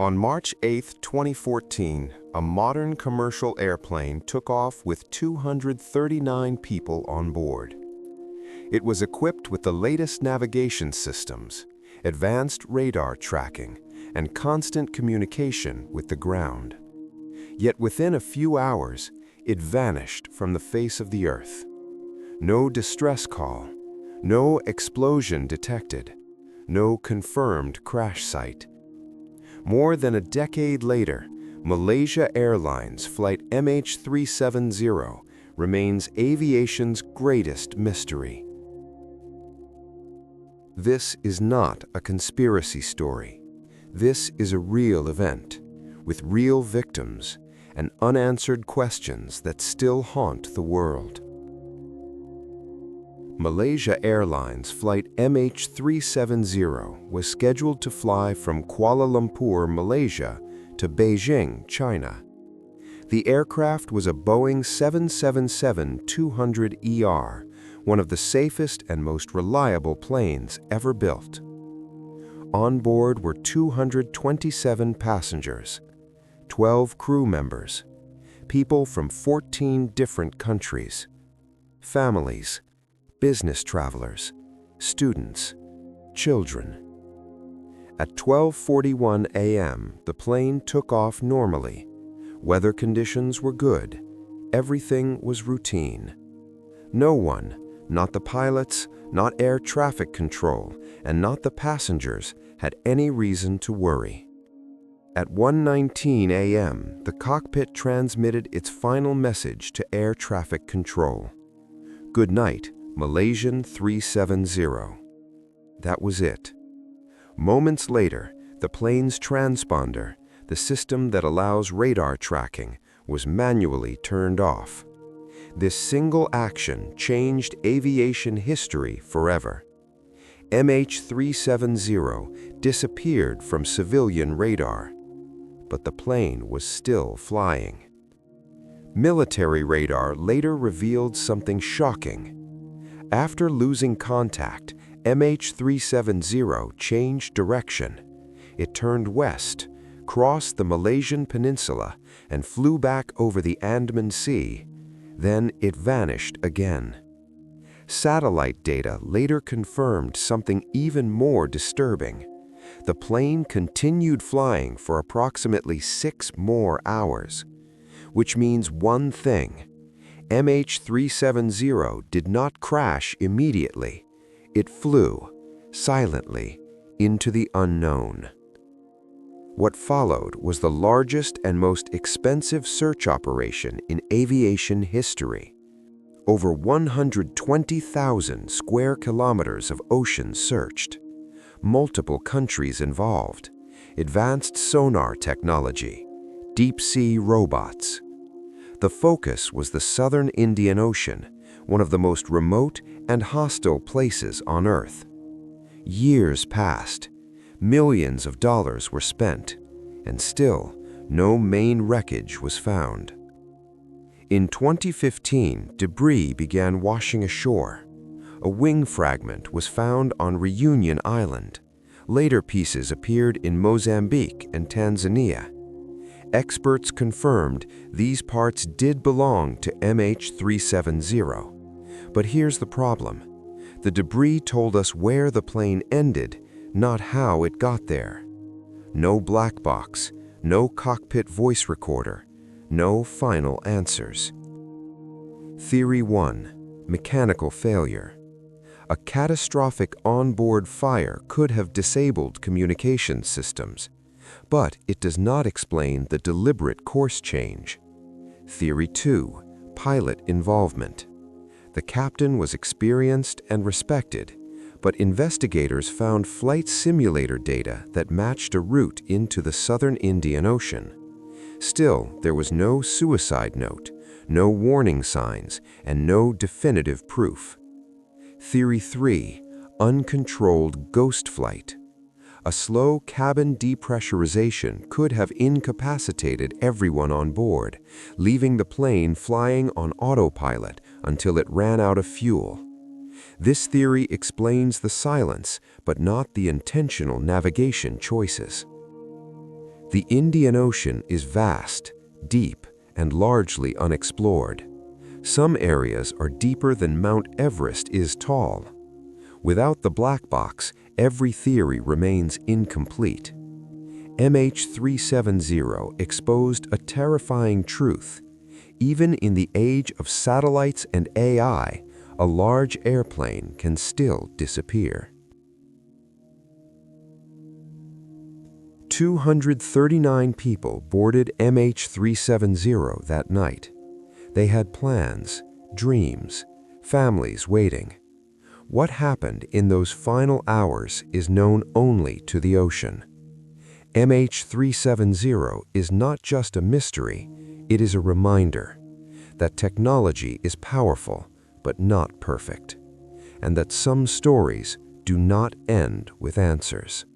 On March 8, 2014, a modern commercial airplane took off with 239 people on board. It was equipped with the latest navigation systems, advanced radar tracking, and constant communication with the ground. Yet within a few hours, it vanished from the face of the earth. No distress call, no explosion detected, no confirmed crash site. More than a decade later, Malaysia Airlines Flight MH370 remains aviation's greatest mystery. This is not a conspiracy story. This is a real event, with real victims and unanswered questions that still haunt the world. Malaysia Airlines Flight MH370 was scheduled to fly from Kuala Lumpur, Malaysia, to Beijing, China. The aircraft was a Boeing 777-200ER, one of the safest and most reliable planes ever built. On board were 227 passengers, 12 crew members, people from 14 different countries, families, business travelers, students, children. At 12:41 a.m., the plane took off normally. Weather conditions were good. Everything was routine. No one, not the pilots, not air traffic control, and not the passengers, had any reason to worry. At 1:19 a.m., the cockpit transmitted its final message to air traffic control. "Good night, Malaysian 370. That was it. Moments later, the plane's transponder, the system that allows radar tracking, was manually turned off. This single action changed aviation history forever. MH370 disappeared from civilian radar, but the plane was still flying. Military radar later revealed something shocking. After losing contact, MH370 changed direction. It turned west, crossed the Malaysian peninsula, and flew back over the Andaman Sea. Then it vanished again. Satellite data later confirmed something even more disturbing. The plane continued flying for approximately 6 more hours, which means one thing. MH370 did not crash immediately. It flew, silently, into the unknown. What followed was the largest and most expensive search operation in aviation history. Over 120,000 square kilometers of ocean searched. Multiple countries involved. Advanced sonar technology. Deep-sea robots. The focus was the southern Indian Ocean, one of the most remote and hostile places on Earth. Years passed, millions of dollars were spent, and still no main wreckage was found. In 2015, debris began washing ashore. A wing fragment was found on Reunion Island. Later pieces appeared in Mozambique and Tanzania. Experts confirmed these parts did belong to MH370. But here's the problem. The debris told us where the plane ended, not how it got there. No black box, no cockpit voice recorder, no final answers. Theory 1. Mechanical failure. A catastrophic onboard fire could have disabled communication systems, but it does not explain the deliberate course change. Theory 2. Pilot involvement. The captain was experienced and respected, but investigators found flight simulator data that matched a route into the southern Indian Ocean. Still, there was no suicide note, no warning signs, and no definitive proof. Theory 3. Uncontrolled ghost flight. A slow cabin depressurization could have incapacitated everyone on board, leaving the plane flying on autopilot until it ran out of fuel. This theory explains the silence, but not the intentional navigation choices. The Indian Ocean is vast, deep, and largely unexplored. Some areas are deeper than Mount Everest is tall. Without the black box, every theory remains incomplete. MH370 exposed a terrifying truth. Even in the age of satellites and AI, a large airplane can still disappear. 239 people boarded MH370 that night. They had plans, dreams, families waiting. What happened in those final hours is known only to the ocean. MH370 is not just a mystery, it is a reminder that technology is powerful but not perfect, and that some stories do not end with answers.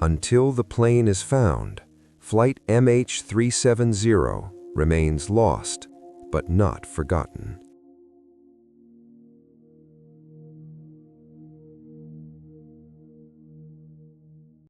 Until the plane is found, flight MH370 remains lost but not forgotten.